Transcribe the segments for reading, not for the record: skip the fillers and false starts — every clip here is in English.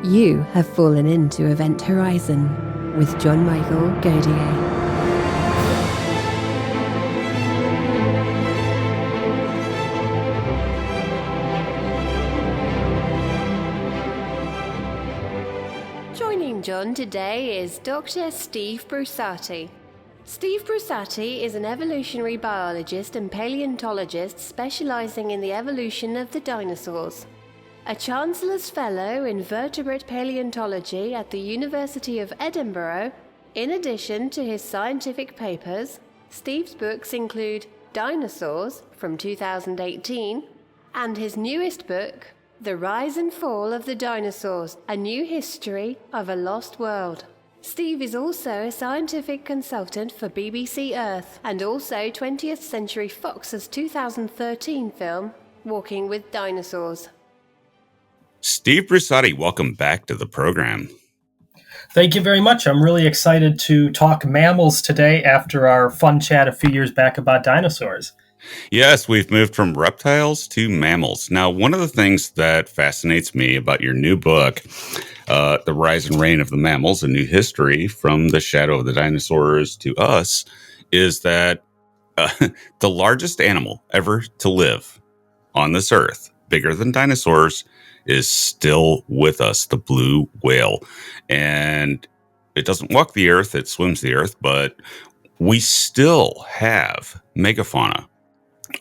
You have fallen into Event Horizon with John Michael Godier. Joining John today is Dr. Steve Brusatte. Steve Brusatte is an evolutionary biologist and paleontologist specializing in the evolution of the dinosaurs. A Chancellor's Fellow in Vertebrate Paleontology at the University of Edinburgh, in addition to his scientific papers, Steve's books include Dinosaurs from 2018 and his newest book, The Rise and Fall of the Dinosaurs, A New History of a Lost World. Steve is also a scientific consultant for BBC Earth and also 20th Century Fox's 2013 film, Walking with Dinosaurs. Steve Brusatte, welcome back to the program. Thank you very much. I'm really excited to talk mammals today after our fun chat a few years back about dinosaurs. Yes, we've moved from reptiles to mammals. Now, one of the things that fascinates me about your new book, The Rise and Reign of the Mammals, A New History from the Shadow of the Dinosaurs to Us, is that the largest animal ever to live on this earth, bigger than dinosaurs, is still with us, the blue whale. And it doesn't walk the earth, it swims the earth, but we still have megafauna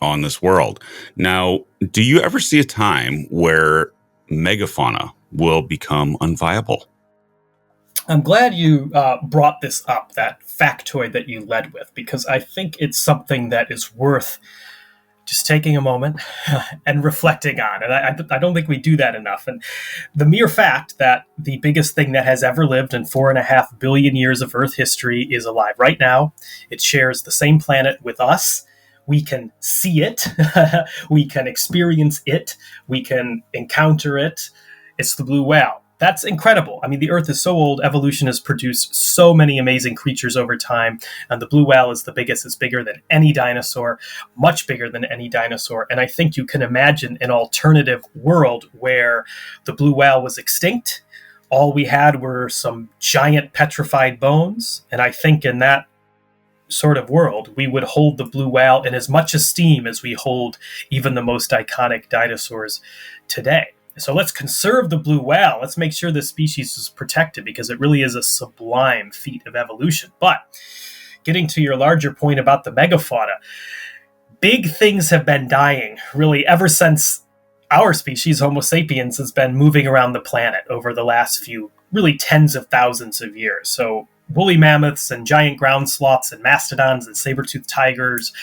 on this world. Now, do you ever see a time where megafauna will become unviable? I'm glad you brought this up, that factoid that you led with, because I think it's something that is worth just taking a moment and reflecting on. And I don't think we do that enough. And the mere fact that the biggest thing that has ever lived in 4.5 billion years of Earth history is alive right now. It shares the same planet with us. We can see it. We can experience it. We can encounter it. It's the blue whale. That's incredible. I mean, the Earth is so old. Evolution has produced so many amazing creatures over time. And the blue whale is the biggest. It's bigger than any dinosaur, much bigger than any dinosaur. And I think you can imagine an alternative world where the blue whale was extinct. All we had were some giant petrified bones. And I think in that sort of world, we would hold the blue whale in as much esteem as we hold even the most iconic dinosaurs today. So let's conserve the blue whale. Let's make sure the species is protected because it really is a sublime feat of evolution. But getting to your larger point about the megafauna, big things have been dying really ever since our species, Homo sapiens, has been moving around the planet over the last few, really tens of thousands of years. So woolly mammoths and giant ground sloths and mastodons and saber-toothed tigers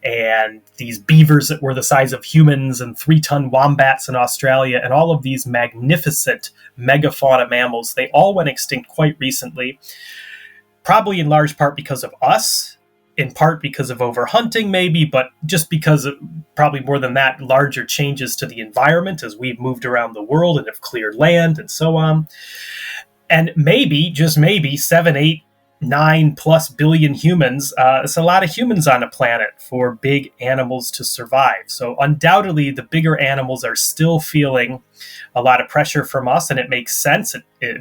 and these beavers that were the size of humans and 3-ton wombats in Australia and all of these magnificent megafauna mammals, they all went extinct quite recently, probably in large part because of us, in part because of overhunting maybe, but just because of, probably more than that, larger changes to the environment as we've moved around the world and have cleared land and so on. And maybe, just maybe, 7, 8, 9+ billion humans. It's a lot of humans on a planet for big animals to survive. So undoubtedly, the bigger animals are still feeling a lot of pressure from us, and it makes sense.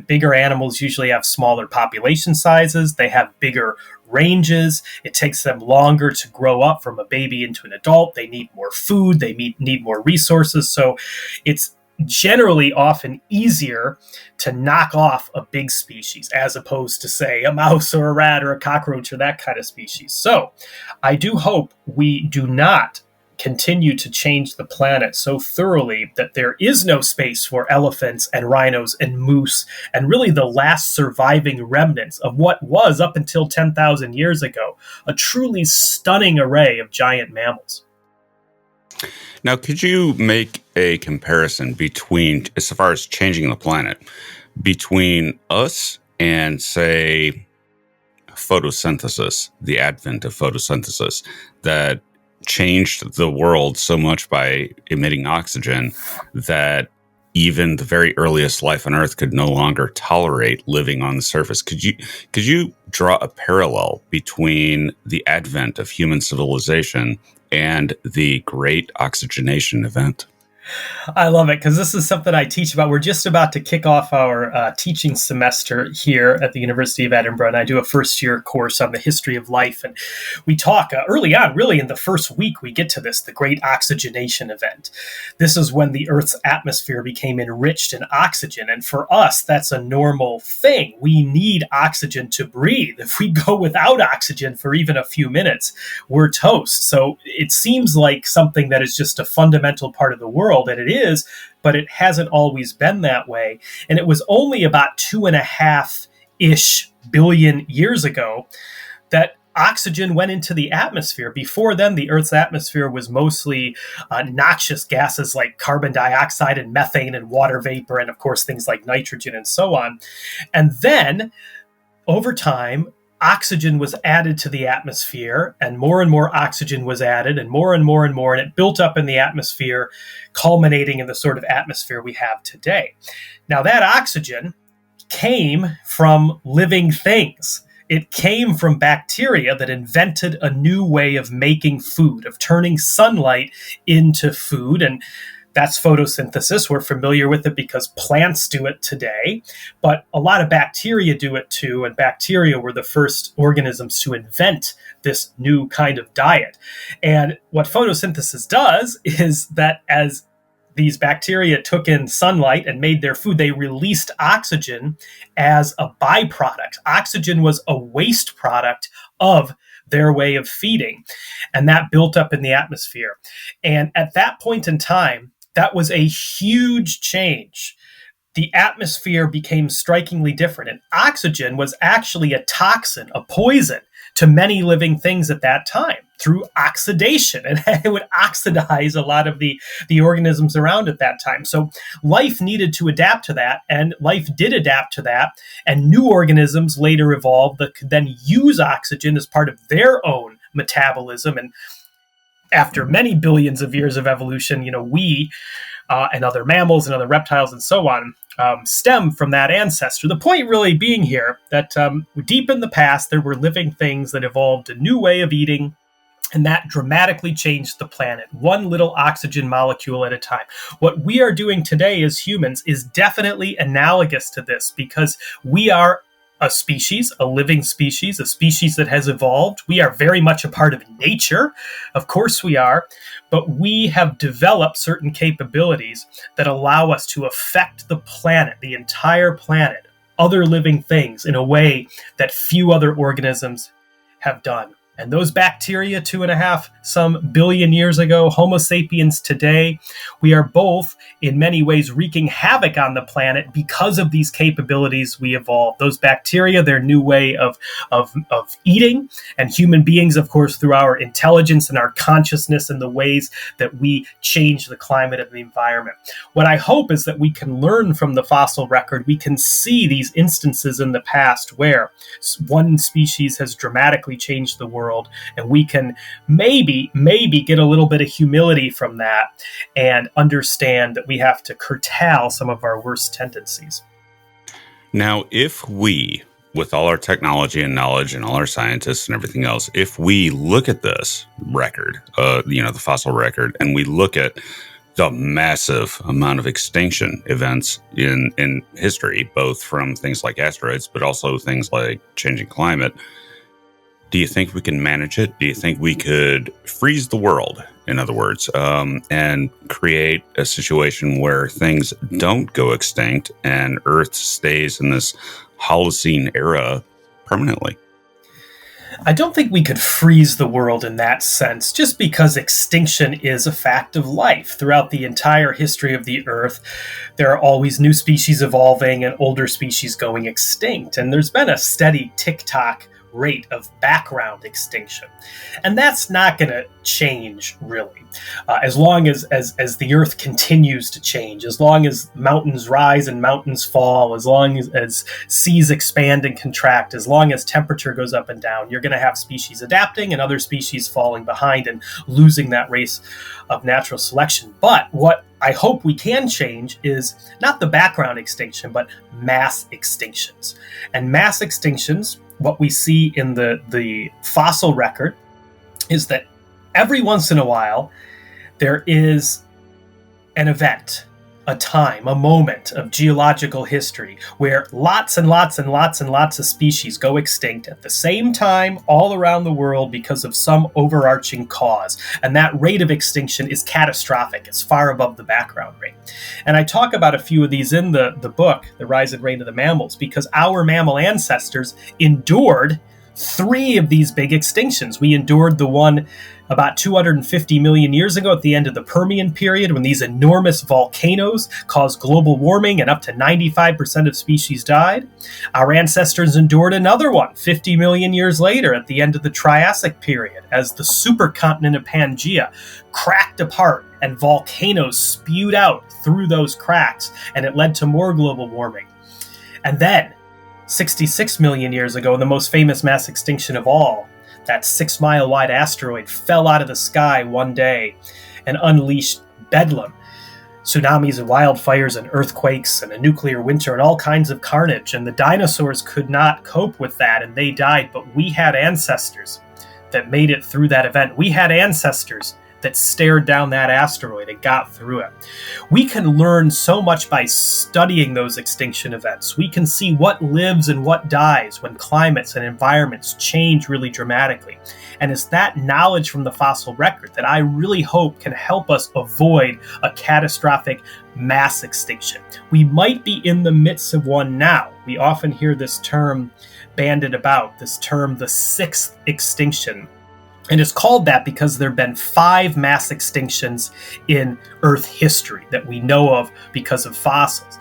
Bigger animals usually have smaller population sizes. They have bigger ranges. It takes them longer to grow up from a baby into an adult. They need more food. They need more resources. So it's generally often easier to knock off a big species as opposed to, say, a mouse or a rat or a cockroach or that kind of species. So I do hope we do not continue to change the planet so thoroughly that there is no space for elephants and rhinos and moose and really the last surviving remnants of what was, up until 10,000 years ago, a truly stunning array of giant mammals. Now, could you make a comparison between, as far as changing the planet, between us and, say, photosynthesis, the advent of photosynthesis that changed the world so much by emitting oxygen that even the very earliest life on Earth could no longer tolerate living on the surface? Could you draw a parallel between the advent of human civilization and the great oxygenation event? I love it because this is something I teach about. We're just about to kick off our teaching semester here at the University of Edinburgh, and I do a first-year course on the history of life. And we talk early on, really in the first week, we get to this, the Great Oxygenation Event. This is when the Earth's atmosphere became enriched in oxygen, and for us, that's a normal thing. We need oxygen to breathe. If we go without oxygen for even a few minutes, we're toast. So it seems like something that is just a fundamental part of the world, and it is, but it hasn't always been that way. And it was only about 2.5-ish billion years ago that oxygen went into the atmosphere. Before then, the Earth's atmosphere was mostly noxious gases like carbon dioxide and methane and water vapor, and of course things like nitrogen and so on. And then, over time, oxygen was added to the atmosphere, and more oxygen was added, and more, and it built up in the atmosphere, culminating in the sort of atmosphere we have today. Now, that oxygen came from living things. It came from bacteria that invented a new way of making food, of turning sunlight into food, and that's photosynthesis. We're familiar with it because plants do it today, but a lot of bacteria do it too, and bacteria were the first organisms to invent this new kind of diet. And what photosynthesis does is that as these bacteria took in sunlight and made their food, they released oxygen as a byproduct. Oxygen was a waste product of their way of feeding, and that built up in the atmosphere. And at that point in time, that was a huge change. The atmosphere became strikingly different, and oxygen was actually a toxin, a poison to many living things at that time through oxidation, and it would oxidize a lot of the organisms around at that time. So life needed to adapt to that, and life did adapt to that, and new organisms later evolved that could then use oxygen as part of their own metabolism. And after many billions of years of evolution, we and other mammals and other reptiles and so on stem from that ancestor. The point really being here that deep in the past, there were living things that evolved a new way of eating, and that dramatically changed the planet, one little oxygen molecule at a time. What we are doing today as humans is definitely analogous to this, because we are a species, a living species, a species that has evolved. We are very much a part of nature. Of course we are, but we have developed certain capabilities that allow us to affect the planet, the entire planet, other living things in a way that few other organisms have done. And those bacteria 2.5 billion years ago, Homo sapiens today, we are both in many ways wreaking havoc on the planet because of these capabilities we evolved. Those bacteria, their new way of eating, and human beings, of course, through our intelligence and our consciousness and the ways that we change the climate and the environment. What I hope is that we can learn from the fossil record. We can see these instances in the past where one species has dramatically changed the world, and we can maybe get a little bit of humility from that and understand that we have to curtail some of our worst tendencies. Now, if we, with all our technology and knowledge and all our scientists and everything else, if we look at this record, the fossil record, and we look at the massive amount of extinction events in history, both from things like asteroids, but also things like changing climate, do you think we can manage it? Do you think we could freeze the world, in other words, and create a situation where things don't go extinct and Earth stays in this Holocene era permanently? I don't think we could freeze the world in that sense, just because extinction is a fact of life. Throughout the entire history of the Earth, there are always new species evolving and older species going extinct. And there's been a steady tick-tock rate of background extinction. And that's not going to change, really. As long as the Earth continues to change, as long as mountains rise and mountains fall, as long as seas expand and contract, as long as temperature goes up and down, you're going to have species adapting and other species falling behind and losing that race of natural selection. But what I hope we can change is not the background extinction, but mass extinctions. And mass extinctions, what we see in the fossil record, is that every once in a while there is an event, a time, a moment of geological history where lots and lots and lots and lots of species go extinct at the same time all around the world because of some overarching cause. And that rate of extinction is catastrophic. It's far above the background rate. And I talk about a few of these in the book, The Rise and Reign of the Mammals, because our mammal ancestors endured 3 of these big extinctions. We endured the one about 250 million years ago at the end of the Permian period, when these enormous volcanoes caused global warming and up to 95% of species died. Our ancestors endured another one 50 million years later at the end of the Triassic period, as the supercontinent of Pangaea cracked apart and volcanoes spewed out through those cracks, and it led to more global warming. And then 66 million years ago, the most famous mass extinction of all, that 6-mile-wide asteroid fell out of the sky one day and unleashed bedlam. Tsunamis and wildfires and earthquakes and a nuclear winter and all kinds of carnage. And the dinosaurs could not cope with that and they died. But we had ancestors that made it through that event. We had ancestors that stared down that asteroid and got through it. We can learn so much by studying those extinction events. We can see what lives and what dies when climates and environments change really dramatically. And it's that knowledge from the fossil record that I really hope can help us avoid a catastrophic mass extinction. We might be in the midst of one now. We often hear this term bandied about, this term, the 6th extinction. And it's called that because there have been 5 mass extinctions in Earth history that we know of because of fossils.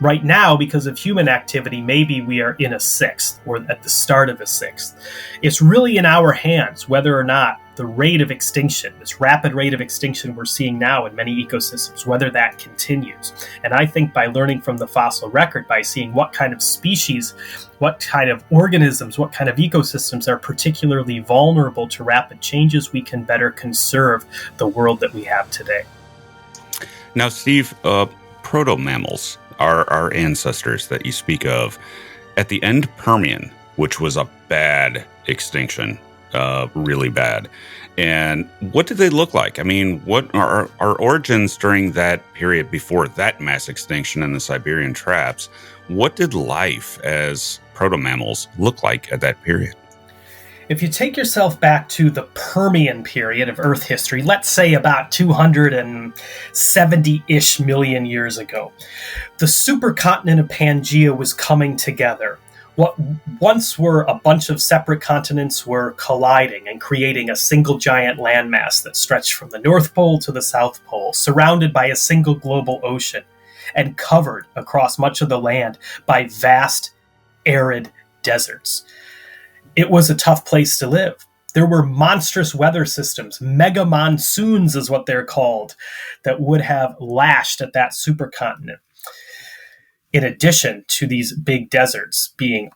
Right now, because of human activity, maybe we are in a 6th or at the start of a 6th. It's really in our hands whether or not the rate of extinction, this rapid rate of extinction we're seeing now in many ecosystems, whether that continues. And I think by learning from the fossil record, by seeing what kind of species, what kind of organisms, what kind of ecosystems are particularly vulnerable to rapid changes, we can better conserve the world that we have today. Now, Steve, proto-mammals, our ancestors that you speak of, at the end Permian, which was a bad extinction, really bad. And what did they look like? I mean, what are our origins during that period before that mass extinction and the Siberian traps? What did life as proto-mammals look like at that period? If you take yourself back to the Permian period of Earth history, let's say about 270-ish million years ago, the supercontinent of Pangaea was coming together. What once were a bunch of separate continents were colliding and creating a single giant landmass that stretched from the North Pole to the South Pole, surrounded by a single global ocean and covered across much of the land by vast, arid deserts. It was a tough place to live. There were monstrous weather systems, mega monsoons is what they're called, that would have lashed at that supercontinent. In addition to these big deserts being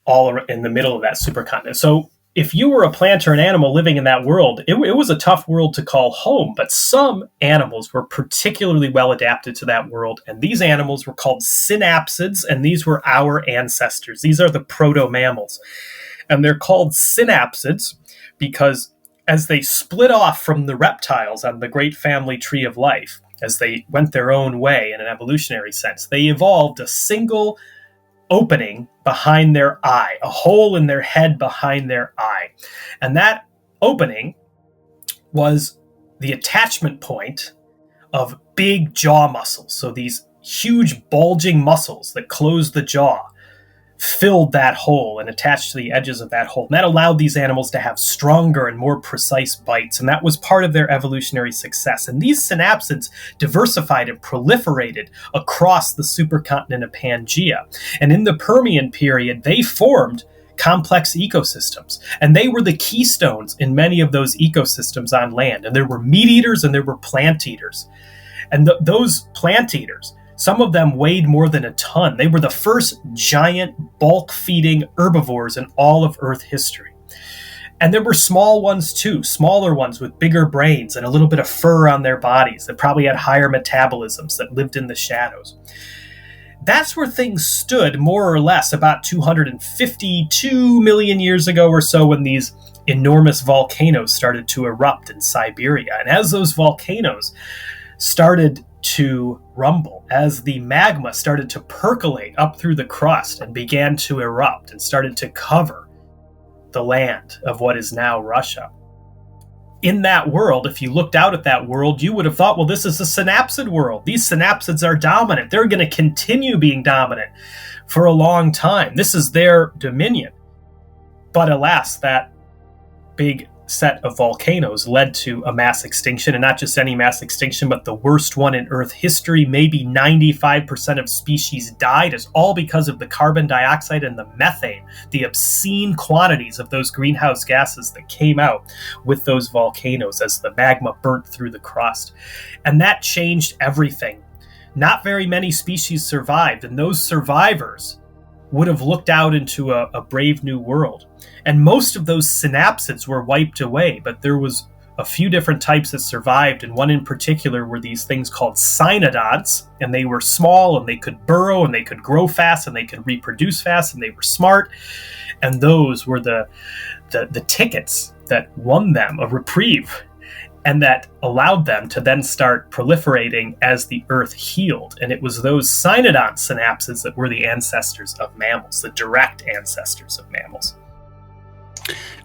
all in the middle of that supercontinent. So if you were a plant or an animal living in that world, it was a tough world to call home, but some animals were particularly well adapted to that world, and these animals were called synapsids, and these were our ancestors. These are the proto-mammals. And they're called synapsids because as they split off from the reptiles on the great family tree of life, as they went their own way in an evolutionary sense, they evolved a single opening behind their eye, a hole in their head behind their eye. And that opening was the attachment point of big jaw muscles. So these huge bulging muscles that closed the jaw filled that hole and attached to the edges of that hole. And that allowed these animals to have stronger and more precise bites. And that was part of their evolutionary success. And these synapsids diversified and proliferated across the supercontinent of Pangaea. And in the Permian period, they formed complex ecosystems. And they were the keystones in many of those ecosystems on land. And there were meat eaters and there were plant eaters. And those plant eaters, some of them weighed more than a ton. They were the first giant bulk-feeding herbivores in all of Earth history. And there were small ones too, smaller ones with bigger brains and a little bit of fur on their bodies that probably had higher metabolisms that lived in the shadows. That's where things stood more or less about 252 million years ago or so when these enormous volcanoes started to erupt in Siberia. And as those volcanoes started to rumble, as the magma started to percolate up through the crust and began to erupt and started to cover the land of what is now Russia. In that world, if you looked out at that world, you would have thought, well, this is a synapsid world. These synapsids are dominant. They're going to continue being dominant for a long time. This is their dominion. But alas, that big set of volcanoes led to a mass extinction, and not just any mass extinction, but the worst one in Earth history. Maybe 95% of species died, is all because of the carbon dioxide and the methane, the obscene quantities of those greenhouse gases that came out with those volcanoes as the magma burnt through the crust. And that changed everything. Not very many species survived, and those survivors would have looked out into a brave new world. And most of those synapsids were wiped away, but there was a few different types that survived, and one in particular were these things called cynodonts, and they were small, and they could burrow, and they could grow fast, and they could reproduce fast, and they were smart, and those were the tickets that won them a reprieve, and that allowed them to then start proliferating as the Earth healed. And it was those cynodont synapsids that were the ancestors of mammals, the direct ancestors of mammals.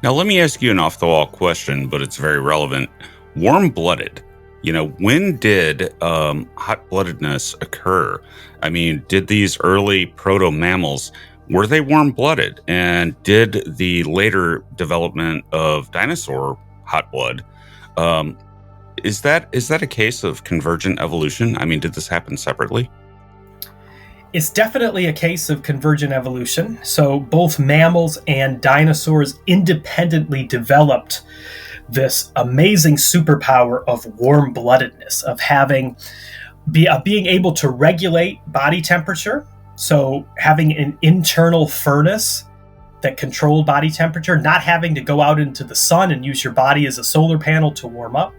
Now, let me ask you an off-the-wall question, but it's very relevant. Warm-blooded. When did hot-bloodedness occur? I mean, did these early proto-mammals, were they warm-blooded? And did the later development of dinosaur hot blood, is that a case of convergent evolution? I mean, did this happen separately? It's definitely a case of convergent evolution. So both mammals and dinosaurs independently developed this amazing superpower of warm-bloodedness, of being able to regulate body temperature. So having an internal furnace that controlled body temperature, not having to go out into the sun and use your body as a solar panel to warm up.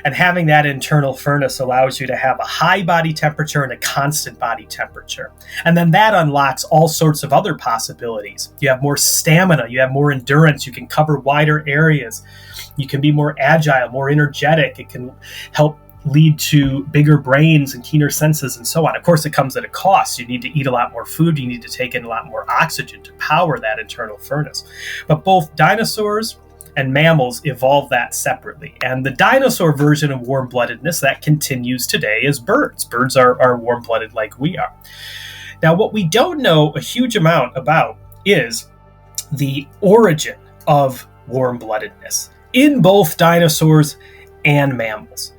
And having that internal furnace allows you to have a high body temperature and a constant body temperature. And then that unlocks all sorts of other possibilities. You have more stamina, you have more endurance, you can cover wider areas, you can be more agile, more energetic, it can help lead to bigger brains and keener senses and so on. Of course, it comes at a cost. You need to eat a lot more food. You need to take in a lot more oxygen to power that internal furnace. But both dinosaurs and mammals evolved that separately. And the dinosaur version of warm-bloodedness that continues today is birds. Birds are warm-blooded like we are. Now, what we don't know a huge amount about is the origin of warm-bloodedness in both dinosaurs and mammals.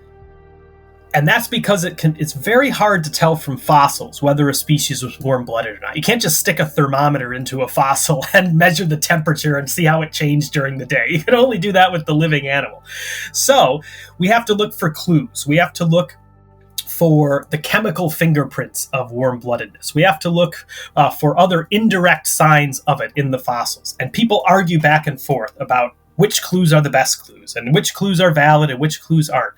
And that's because it's very hard to tell from fossils whether a species was warm-blooded or not. You can't just stick a thermometer into a fossil and measure the temperature and see how it changed during the day. You can only do that with the living animal. So we have to look for clues. We have to look for the chemical fingerprints of warm-bloodedness. We have to look for other indirect signs of it in the fossils. And people argue back and forth about which clues are the best clues and which clues are valid and which clues aren't.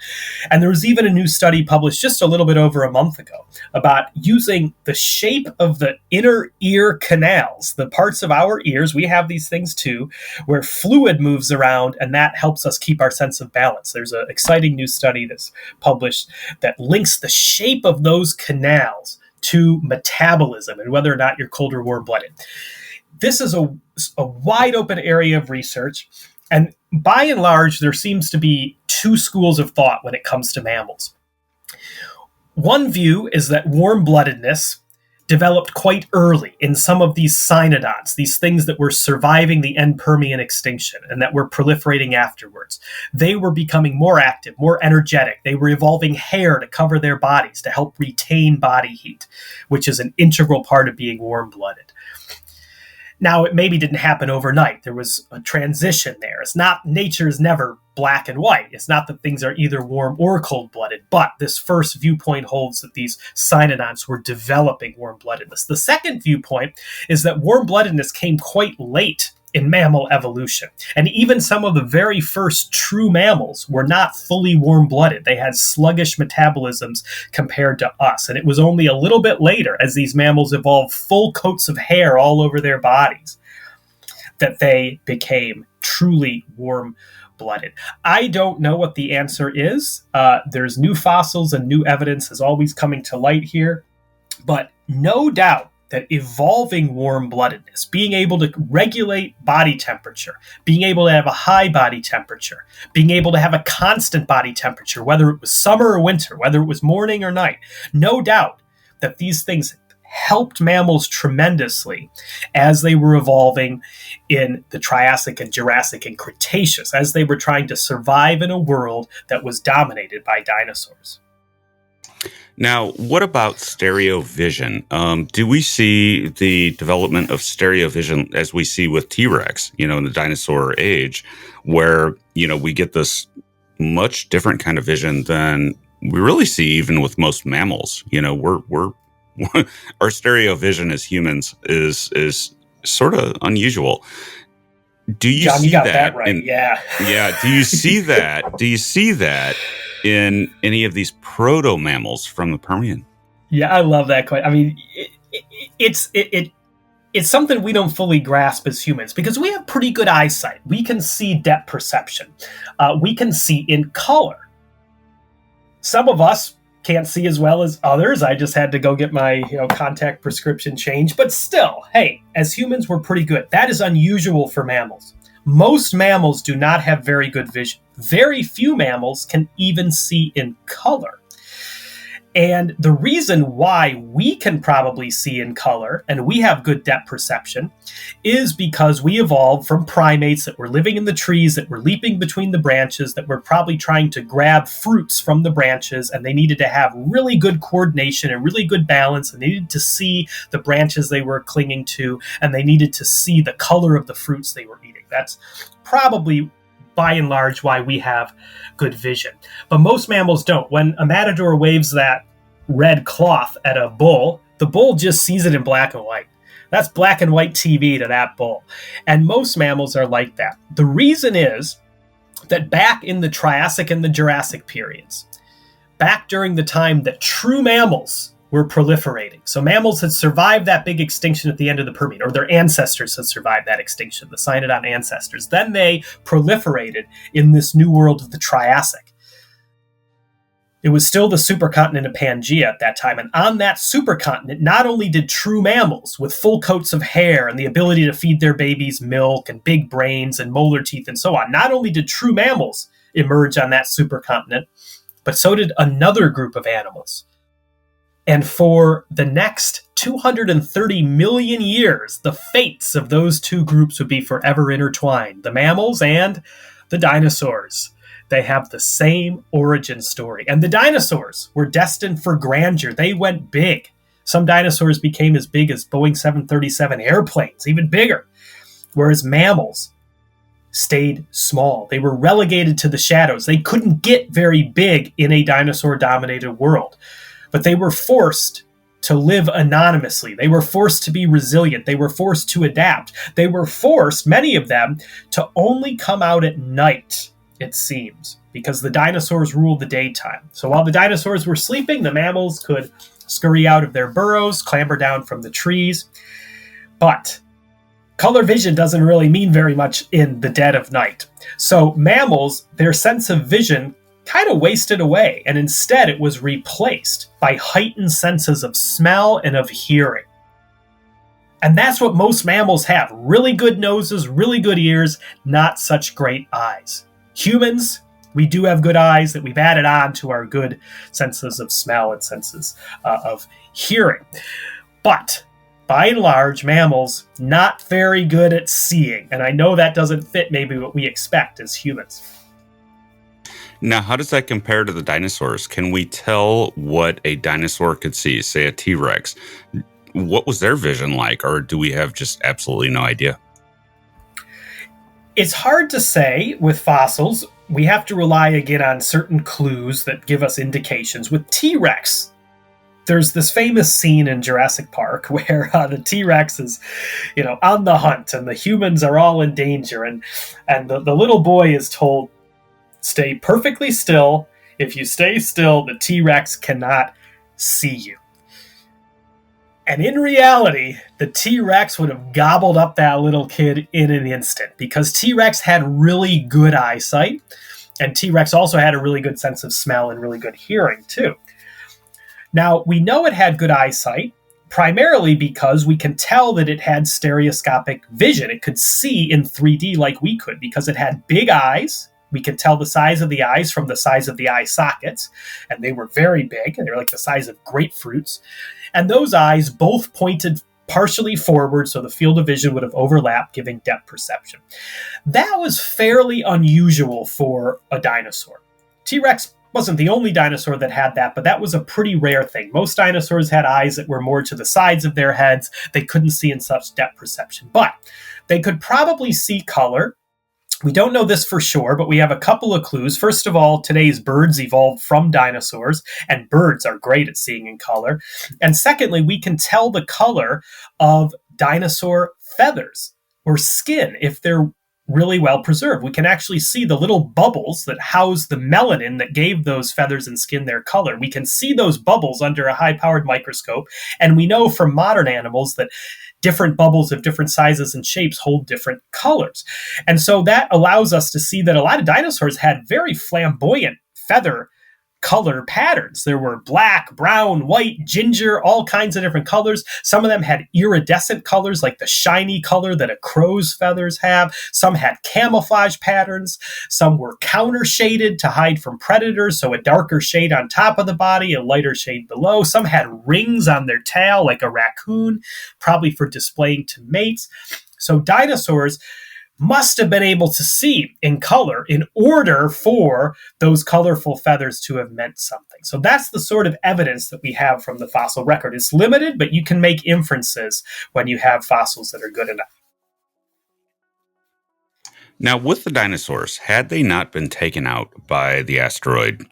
And there was even a new study published just a little bit over a month ago about using the shape of the inner ear canals, the parts of our ears, we have these things too, where fluid moves around, and that helps us keep our sense of balance. There's an exciting new study that's published that links the shape of those canals to metabolism and whether or not you're cold or warm-blooded. This is a wide open area of research. And by and large, there seems to be two schools of thought when it comes to mammals. One view is that warm-bloodedness developed quite early in some of these cynodonts, these things that were surviving the end Permian extinction and that were proliferating afterwards. They were becoming more active, more energetic. They were evolving hair to cover their bodies to help retain body heat, which is an integral part of being warm-blooded. Now, it maybe didn't happen overnight. There was a transition there. Nature is never black and white. It's not that things are either warm or cold-blooded, but this first viewpoint holds that these cynodonts were developing warm-bloodedness. The second viewpoint is that warm-bloodedness came quite late in mammal evolution. And even some of the very first true mammals were not fully warm-blooded. They had sluggish metabolisms compared to us. And it was only a little bit later, as these mammals evolved full coats of hair all over their bodies, that they became truly warm-blooded? I don't know what the answer is. There's new fossils and new evidence is always coming to light here. But no doubt that evolving warm-bloodedness, being able to regulate body temperature, being able to have a high body temperature, being able to have a constant body temperature, whether it was summer or winter, whether it was morning or night, no doubt that these things helped mammals tremendously as they were evolving in the Triassic and Jurassic and Cretaceous, as they were trying to survive in a world that was dominated by dinosaurs. Now, what about stereo vision? Do we see the development of stereo vision as we see with T-Rex, in the dinosaur age, where, we get this much different kind of vision than we really see even with most mammals? We're our stereo vision as humans is sort of unusual. Do you John, see you got that? right. Yeah. Do you see that? Do you see that in any of these proto mammals from the Permian? Yeah, I love that question. I mean, it's something we don't fully grasp as humans because we have pretty good eyesight. We can see depth perception. We can see in color. Some of us can't see as well as others. I just had to go get my contact prescription changed. But still, hey, as humans, we're pretty good. That is unusual for mammals. Most mammals do not have very good vision. Very few mammals can even see in color. And the reason why we can probably see in color and we have good depth perception is because we evolved from primates that were living in the trees, that were leaping between the branches, that were probably trying to grab fruits from the branches, and they needed to have really good coordination and really good balance, and they needed to see the branches they were clinging to, and they needed to see the color of the fruits they were eating. That's probably by and large why we have good vision. But most mammals don't. When a matador waves that red cloth at a bull, the bull just sees it in black and white. That's black and white TV to that bull. And most mammals are like that. The reason is that back in the Triassic and the Jurassic periods, back during the time that true mammals were proliferating. So mammals had survived that big extinction at the end of the Permian, or their ancestors had survived that extinction, the Cynodont ancestors. Then they proliferated in this new world of the Triassic. It was still the supercontinent of Pangaea at that time. And on that supercontinent, not only did true mammals with full coats of hair and the ability to feed their babies milk and big brains and molar teeth and so on, not only did true mammals emerge on that supercontinent, but so did another group of animals. And for the next 230 million years, the fates of those two groups would be forever intertwined, the mammals and the dinosaurs. They have the same origin story. And the dinosaurs were destined for grandeur. They went big. Some dinosaurs became as big as Boeing 737 airplanes, even bigger. Whereas mammals stayed small. They were relegated to the shadows. They couldn't get very big in a dinosaur-dominated world. But they were forced to live anonymously. They were forced to be resilient. They were forced to adapt. They were forced, many of them, to only come out at night, it seems, because the dinosaurs ruled the daytime. So while the dinosaurs were sleeping, the mammals could scurry out of their burrows, clamber down from the trees. But color vision doesn't really mean very much in the dead of night. So mammals, their sense of vision kind of wasted away, and instead it was replaced by heightened senses of smell and of hearing. And that's what most mammals have. Really good noses, really good ears, not such great eyes. Humans, we do have good eyes that we've added on to our good senses of smell and senses of hearing. But by and large, mammals, not very good at seeing. And I know that doesn't fit maybe what we expect as humans. Now, how does that compare to the dinosaurs? Can we tell what a dinosaur could see, say a T-Rex? What was their vision like, or do we have just absolutely no idea? It's hard to say with fossils. We have to rely again on certain clues that give us indications. With T-Rex, there's this famous scene in Jurassic Park where the T-Rex is, on the hunt, and the humans are all in danger, and the little boy is told, stay perfectly still. If you stay still, the T-Rex cannot see you. And in reality, the T-Rex would have gobbled up that little kid in an instant because T-Rex had really good eyesight, and T-Rex also had a really good sense of smell and really good hearing, too. Now, we know it had good eyesight, primarily because we can tell that it had stereoscopic vision. It could see in 3D like we could because it had big eyes. We could tell the size of the eyes from the size of the eye sockets, and they were very big. They were like the size of grapefruits. And those eyes both pointed partially forward, so the field of vision would have overlapped, giving depth perception. That was fairly unusual for a dinosaur. T-Rex wasn't the only dinosaur that had that, but that was a pretty rare thing. Most dinosaurs had eyes that were more to the sides of their heads. They couldn't see in such depth perception, but they could probably see color. We don't know this for sure, but we have a couple of clues. First of all, today's birds evolved from dinosaurs, and birds are great at seeing in color. And secondly, we can tell the color of dinosaur feathers or skin if they're really well preserved. We can actually see the little bubbles that house the melanin that gave those feathers and skin their color. We can see those bubbles under a high-powered microscope, and we know from modern animals that different bubbles of different sizes and shapes hold different colors. And so that allows us to see that a lot of dinosaurs had very flamboyant feather color patterns. There were black, brown, white, ginger, all kinds of different colors. Some of them had iridescent colors like the shiny color that a crow's feathers have. Some had camouflage patterns. Some were counter shaded to hide from predators, so a darker shade on top of the body, a lighter shade below. Some had rings on their tail like a raccoon, probably for displaying to mates. So dinosaurs must have been able to see in color in order for those colorful feathers to have meant something. So that's the sort of evidence that we have from the fossil record. It's limited, but you can make inferences when you have fossils that are good enough. Now, with the dinosaurs, had they not been taken out by the asteroid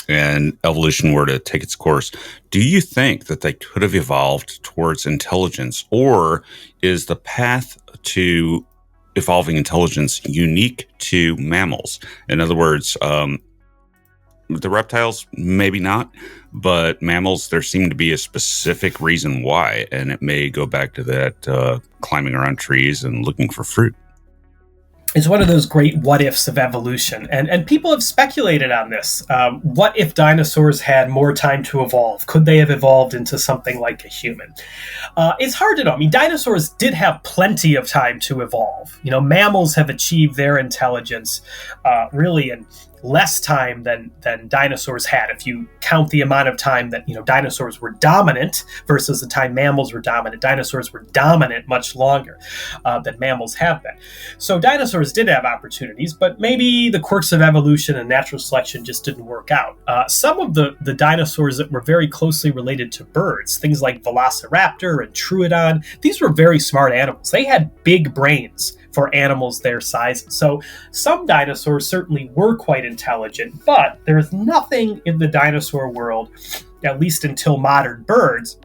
and evolution were to take its course, do you think that they could have evolved towards intelligence, or is the path to evolving intelligence unique to mammals? In other words, the reptiles, maybe not, but mammals, there seemed to be a specific reason why, and it may go back to that climbing around trees and looking for fruit. It's one of those great what-ifs of evolution, and people have speculated on this. What if dinosaurs had more time to evolve? Could they have evolved into something like a human? It's hard to know. I mean, dinosaurs did have plenty of time to evolve. You know, mammals have achieved their intelligence really in less time than dinosaurs had. If you count the amount of time that, you know, dinosaurs were dominant versus the time mammals were dominant, dinosaurs were dominant much longer than mammals have been. So dinosaurs did have opportunities, but maybe the quirks of evolution and natural selection just didn't work out. Some of the dinosaurs that were very closely related to birds, things like Velociraptor and Troodon, these were very smart animals. They had big brains for animals their size. So some dinosaurs certainly were quite intelligent, but there's nothing in the dinosaur world, at least until modern birds,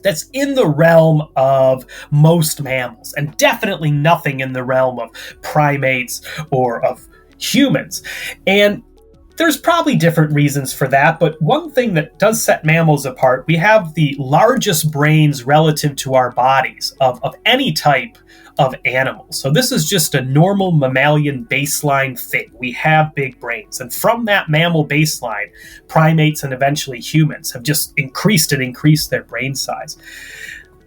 that's in the realm of most mammals, and definitely nothing in the realm of primates or of humans. And there's probably different reasons for that, but one thing that does set mammals apart, we have the largest brains relative to our bodies of any type of animals. So this is just a normal mammalian baseline thing. We have big brains. And from that mammal baseline, primates and eventually humans have just increased their brain size.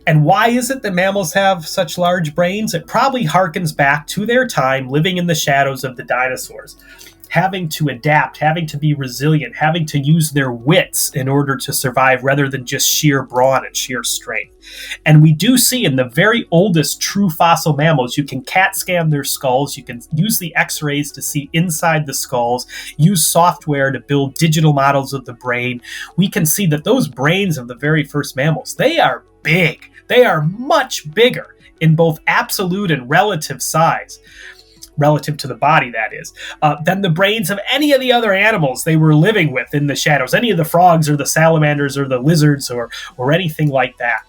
And why is it that mammals have such large brains? It probably harkens back to their time living in the shadows of the dinosaurs, having to adapt, having to be resilient, having to use their wits in order to survive rather than just sheer brawn and sheer strength. And we do see in the very oldest true fossil mammals, you can CAT scan their skulls, you can use the x-rays to see inside the skulls, use software to build digital models of the brain. We can see that those brains of the very first mammals, they are big. They are much bigger in both absolute and relative size, relative to the body, that is, than the brains of any of the other animals they were living with in the shadows, any of the frogs or the salamanders or the lizards or anything like that.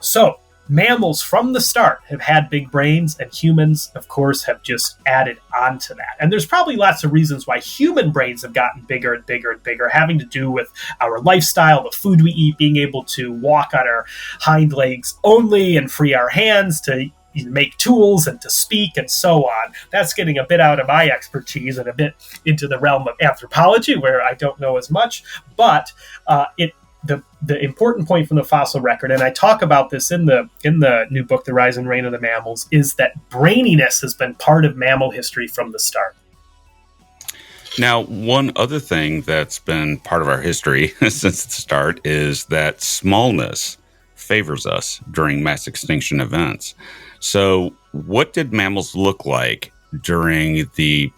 So mammals from the start have had big brains, and humans, of course, have just added on to that. And there's probably lots of reasons why human brains have gotten bigger and bigger and bigger, having to do with our lifestyle, the food we eat, being able to walk on our hind legs only and free our hands to make tools and to speak and so on. That's getting a bit out of my expertise and a bit into the realm of anthropology, where I don't know as much. But the important point from the fossil record, and I talk about this in the new book, The Rise and Reign of the Mammals, is that braininess has been part of mammal history from the start. Now, one other thing that's been part of our history since the start is that smallness favors us during mass extinction events. So what did mammals look like during the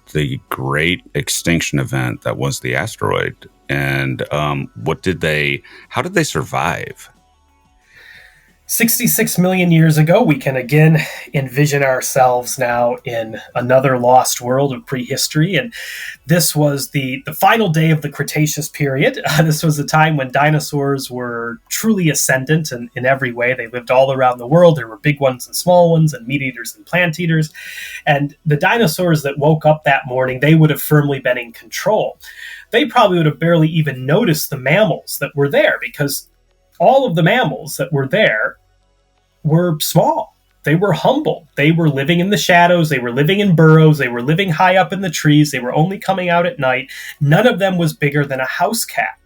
great extinction event that was the asteroid? And how did they survive? 66 million years ago, we can again envision ourselves now in another lost world of prehistory. And this was the final day of the Cretaceous period. This was a time when dinosaurs were truly ascendant in every way. They lived all around the world. There were big ones and small ones, and meat eaters and plant eaters. And the dinosaurs that woke up that morning, they would have firmly been in control. They probably would have barely even noticed the mammals that were there, because all of the mammals that were there were small. They were humble. They were living in the shadows. They were living in burrows. They were living high up in the trees. They were only coming out at night. None of them was bigger than a house cat.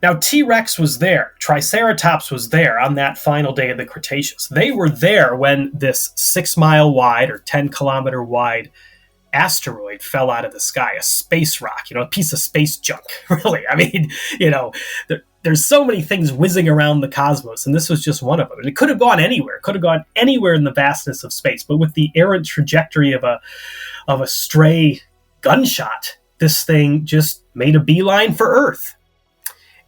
Now, T-Rex was there. Triceratops was there on that final day of the Cretaceous. They were there when this 6-mile wide or 10-kilometer wide asteroid fell out of the sky, a space rock, a piece of space junk, really. I mean, there's so many things whizzing around the cosmos, and this was just one of them. And it could have gone anywhere. It could have gone anywhere in the vastness of space. But with the errant trajectory of a stray gunshot, this thing just made a beeline for Earth.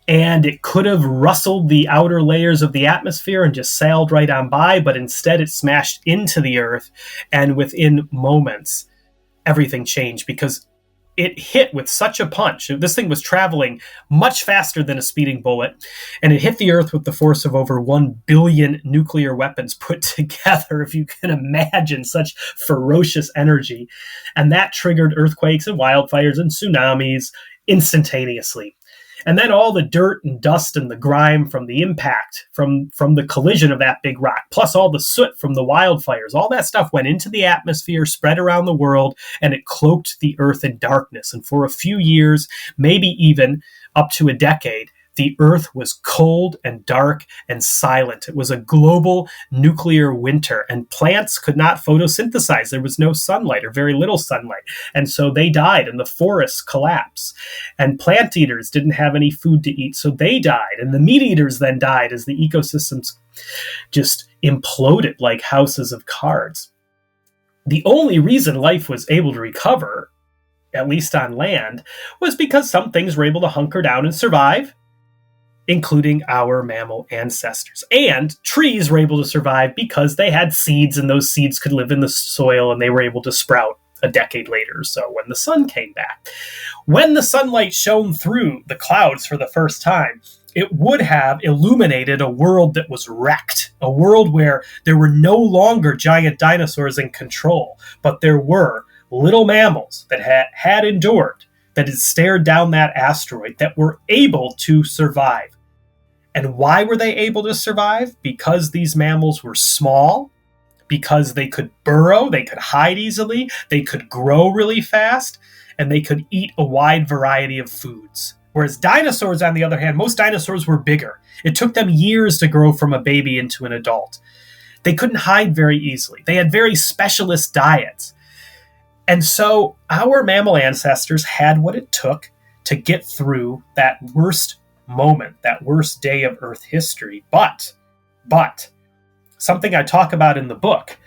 And it could have rustled the outer layers of the atmosphere and just sailed right on by, but instead it smashed into the Earth, and within moments, everything changed, because it hit with such a punch. This thing was traveling much faster than a speeding bullet, and it hit the Earth with the force of over 1 billion nuclear weapons put together, if you can imagine such ferocious energy. And that triggered earthquakes and wildfires and tsunamis instantaneously. And then all the dirt and dust and the grime from the impact, from the collision of that big rock, plus all the soot from the wildfires, all that stuff went into the atmosphere, spread around the world, and it cloaked the Earth in darkness. And for a few years, maybe even up to a decade, the Earth was cold and dark and silent. It was a global nuclear winter, and plants could not photosynthesize. There was no sunlight, or very little sunlight. And so they died, and the forests collapsed. And plant eaters didn't have any food to eat, so they died. And the meat eaters then died as the ecosystems just imploded like houses of cards. The only reason life was able to recover, at least on land, was because some things were able to hunker down and survive, including our mammal ancestors. And trees were able to survive because they had seeds, and those seeds could live in the soil, and they were able to sprout a decade later or so when the sun came back. When the sunlight shone through the clouds for the first time, it would have illuminated a world that was wrecked, a world where there were no longer giant dinosaurs in control, but there were little mammals that had endured, that had stared down that asteroid, that were able to survive. And why were they able to survive? Because these mammals were small, because they could burrow, they could hide easily, they could grow really fast, and they could eat a wide variety of foods. Whereas dinosaurs, on the other hand, most dinosaurs were bigger. It took them years to grow from a baby into an adult. They couldn't hide very easily. They had very specialist diets. And so our mammal ancestors had what it took to get through that worst moment, that worst day of Earth history. But something I talk about in the book,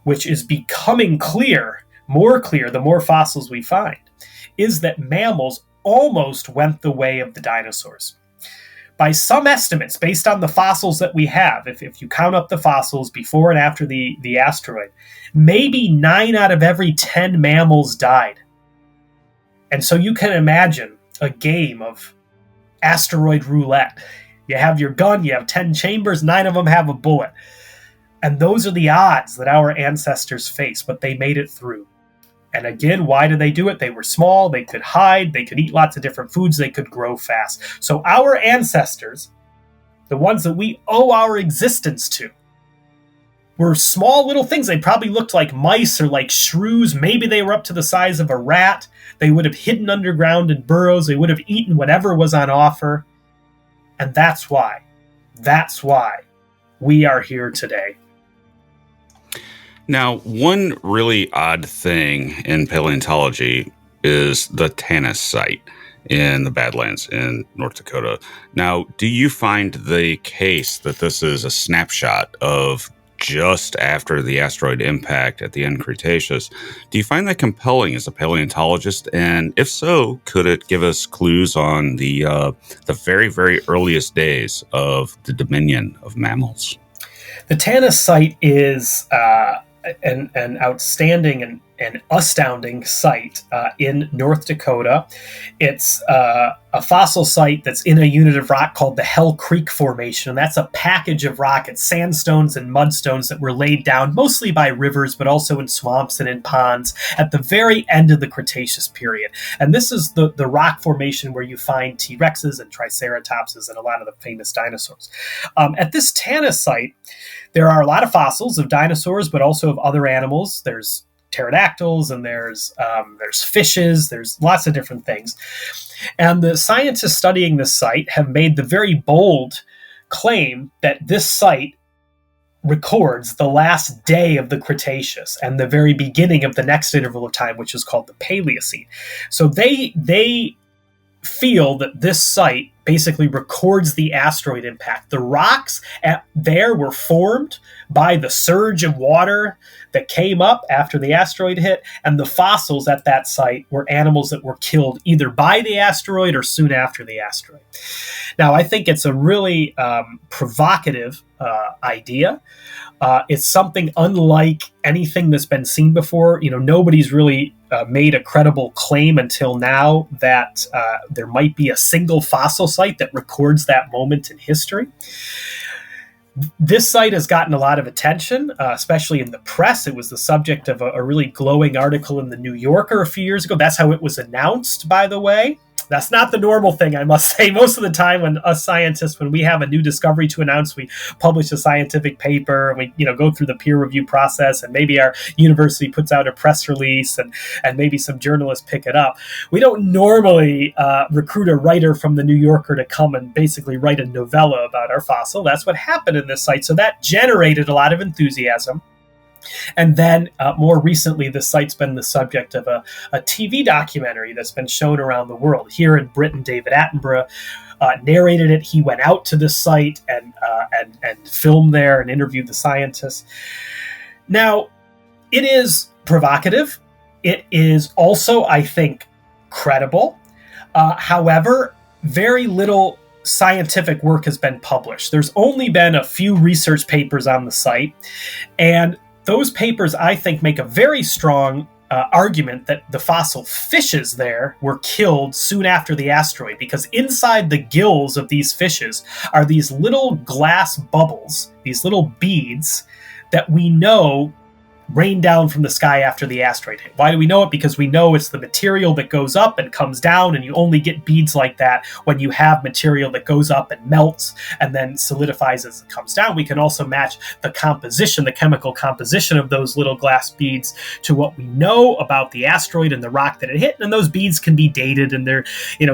which is becoming clear, more clear the more fossils we find, is that mammals almost went the way of the dinosaurs. By some estimates, based on the fossils that we have, if you count up the fossils before and after the asteroid, maybe 9 out of every 10 mammals died. And so you can imagine a game of asteroid roulette You have your gun, you have 10 chambers, 9 of them have a bullet. And those are the odds that our ancestors faced, but they made it through. And again, why did they do it? They were small, they could hide, they could eat lots of different foods, they could grow fast. So our ancestors, the ones that we owe our existence to, were small little things. They probably looked like mice or like shrews. Maybe they were up to the size of a rat. They would have hidden underground in burrows. They would have eaten whatever was on offer. And that's why we are here today. Now, one really odd thing in paleontology is the Tenet Site in the Badlands in North Dakota. Now, do you find the case that this is a snapshot of just after the asteroid impact at the end Cretaceous? Do you find that compelling as a paleontologist? And if so, could it give us clues on the very, very earliest days of the dominion of mammals? The Tenet Site is an outstanding and astounding site in North Dakota. It's a fossil site that's in a unit of rock called the Hell Creek Formation. And that's a package of rock. It's sandstones and mudstones that were laid down mostly by rivers, but also in swamps and in ponds at the very end of the Cretaceous period. And this is the rock formation where you find T-Rexes and Triceratopses and a lot of the famous dinosaurs. At this Tenet Site, there are a lot of fossils of dinosaurs, but also of other animals. There's pterodactyls and there's fishes. There's lots of different things. And the scientists studying this site have made the very bold claim that this site records the last day of the Cretaceous and the very beginning of the next interval of time, which is called the Paleocene. So they feel that this site basically records the asteroid impact. The rocks there were formed by the surge of water that came up after the asteroid hit, and the fossils at that site were animals that were killed either by the asteroid or soon after the asteroid. Now, I think it's a really provocative idea. It's something unlike anything that's been seen before. You know, nobody's really made a credible claim until now that there might be a single fossil site that records that moment in history. This site has gotten a lot of attention, especially in the press. It was the subject of a really glowing article in the New Yorker a few years ago. That's how it was announced, by the way. That's not the normal thing, I must say. Most of the time when us scientists, when we have a new discovery to announce, we publish a scientific paper and we go through the peer review process, and maybe our university puts out a press release and maybe some journalists pick it up. We don't normally recruit a writer from the New Yorker to come and basically write a novella about our fossil. That's what happened in this site. So that generated a lot of enthusiasm. And then more recently, the site's been the subject of a TV documentary that's been shown around the world. Here in Britain, David Attenborough narrated it. He went out to this site and filmed there and interviewed the scientists. Now, it is provocative. It is also, I think, credible. However, very little scientific work has been published. There's only been a few research papers on the site, and those papers, I think, make a very strong argument that the fossil fishes there were killed soon after the asteroid, because inside the gills of these fishes are these little glass bubbles, these little beads that we know rain down from the sky after the asteroid hit. Why do we know it? Because we know it's the material that goes up and comes down, and you only get beads like that when you have material that goes up and melts and then solidifies as it comes down. We can also match the composition, the chemical composition of those little glass beads to what we know about the asteroid and the rock that it hit, and those beads can be dated, and they're,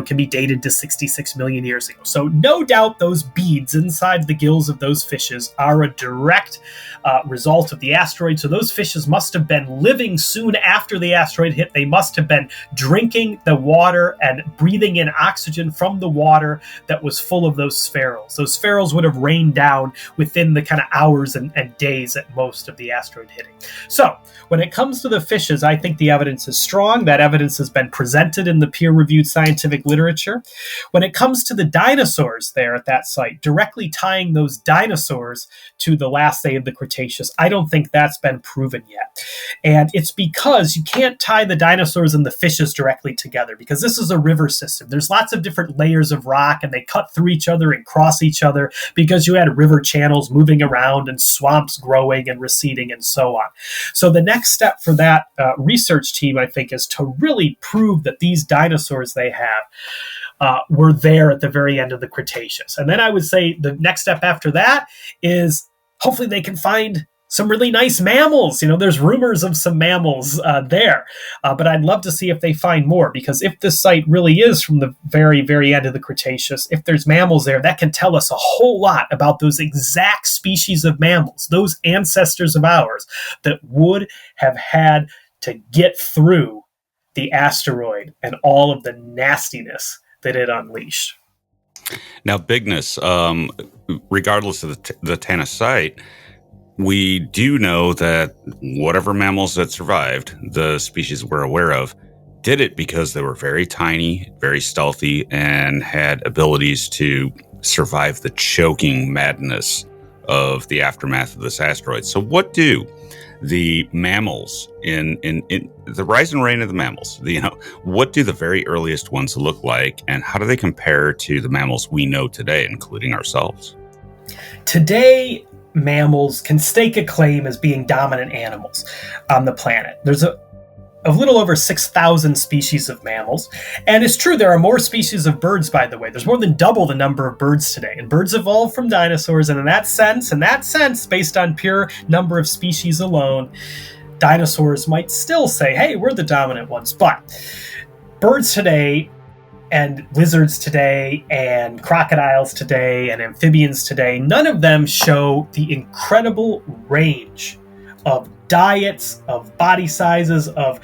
can be dated to 66 million years ago. So no doubt those beads inside the gills of those fishes are a direct result of the asteroid. So those fishes must have been living soon after the asteroid hit. They must have been drinking the water and breathing in oxygen from the water that was full of those spherules. Those spherules would have rained down within the kind of hours and days at most of the asteroid hitting. So when it comes to the fishes, I think the evidence is strong. That evidence has been presented in the peer-reviewed scientific literature. When it comes to the dinosaurs there at that site, directly tying those dinosaurs to the last day of the Cretaceous, I don't think that's been proven proven yet. And it's because you can't tie the dinosaurs and the fishes directly together, because this is a river system. There's lots of different layers of rock, and they cut through each other and cross each other because you had river channels moving around and swamps growing and receding and so on. So the next step for that research team, I think, is to really prove that these dinosaurs they have were there at the very end of the Cretaceous. And then I would say the next step after that is hopefully they can find some really nice mammals. There's rumors of some mammals there, but I'd love to see if they find more, because if this site really is from the very, very end of the Cretaceous, if there's mammals there, that can tell us a whole lot about those exact species of mammals, those ancestors of ours that would have had to get through the asteroid and all of the nastiness that it unleashed. Now, bigness, regardless of the Tenet Site, we do know that whatever mammals that survived, the species we're aware of, did it because they were very tiny, very stealthy, and had abilities to survive the choking madness of the aftermath of this asteroid. So what do the mammals in the rise and reign of the mammals, what do the very earliest ones look like, and how do they compare to the mammals we know today, including ourselves? Today, mammals can stake a claim as being dominant animals on the planet. There's a little over 6,000 species of mammals. And it's true, there are more species of birds, by the way. There's more than double the number of birds today. And birds evolved from dinosaurs. And in that sense, based on pure number of species alone, dinosaurs might still say, hey, we're the dominant ones. But birds today, and lizards today, and crocodiles today, and amphibians today, none of them show the incredible range of diets, of body sizes, of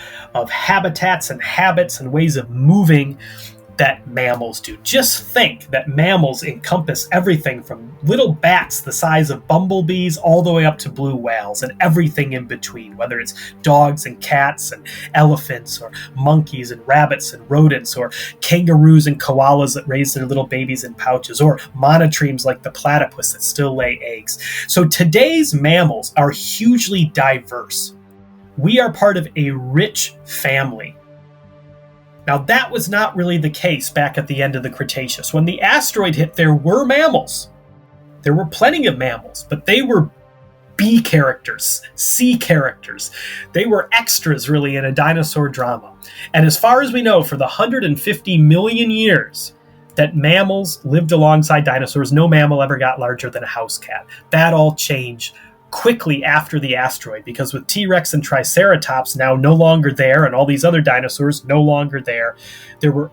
habitats and habits and ways of moving that mammals do. Just think that mammals encompass everything from little bats the size of bumblebees all the way up to blue whales and everything in between, whether it's dogs and cats and elephants or monkeys and rabbits and rodents or kangaroos and koalas that raise their little babies in pouches, or monotremes like the platypus that still lay eggs. So today's mammals are hugely diverse. We are part of a rich family. Now, that was not really the case back at the end of the Cretaceous. When the asteroid hit, there were mammals. There were plenty of mammals, but they were B characters, C characters. They were extras, really, in a dinosaur drama. And as far as we know, for the 150 million years that mammals lived alongside dinosaurs, no mammal ever got larger than a house cat. That all changed quickly after the asteroid, because with T-Rex and Triceratops now no longer there, and all these other dinosaurs no longer there, there were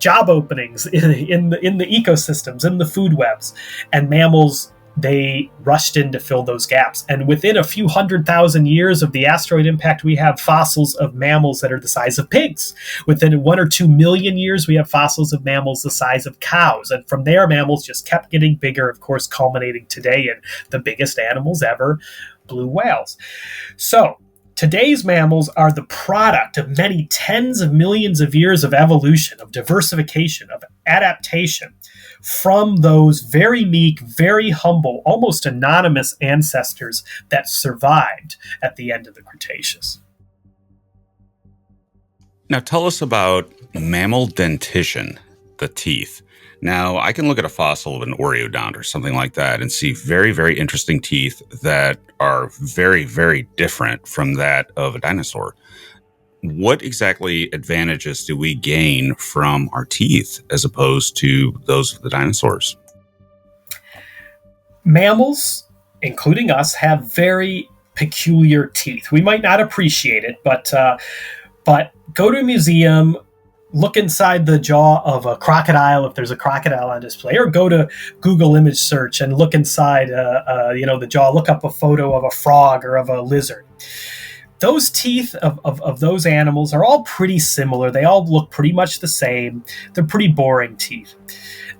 job openings in the ecosystems, in the food webs, and mammals, they rushed in to fill those gaps. And within a few 100,000 years of the asteroid impact, we have fossils of mammals that are the size of pigs. Within 1 or 2 million years, we have fossils of mammals the size of cows. And from there, mammals just kept getting bigger, of course, culminating today in the biggest animals ever, blue whales. So today's mammals are the product of many tens of millions of years of evolution, of diversification, of adaptation from those very meek, very humble, almost anonymous ancestors that survived at the end of the Cretaceous. Now tell us about mammal dentition, the teeth. Now, I can look at a fossil of an oreodont or something like that and see very, very interesting teeth that are very, very different from that of a dinosaur. What exactly advantages do we gain from our teeth as opposed to those of the dinosaurs? Mammals, including us, have very peculiar teeth. We might not appreciate it, but go to a museum, look inside the jaw of a crocodile if there's a crocodile on display, or go to Google image search and look inside the jaw, look up a photo of a frog or of a lizard. Those teeth of those animals are all pretty similar. They all look pretty much the same. They're pretty boring teeth.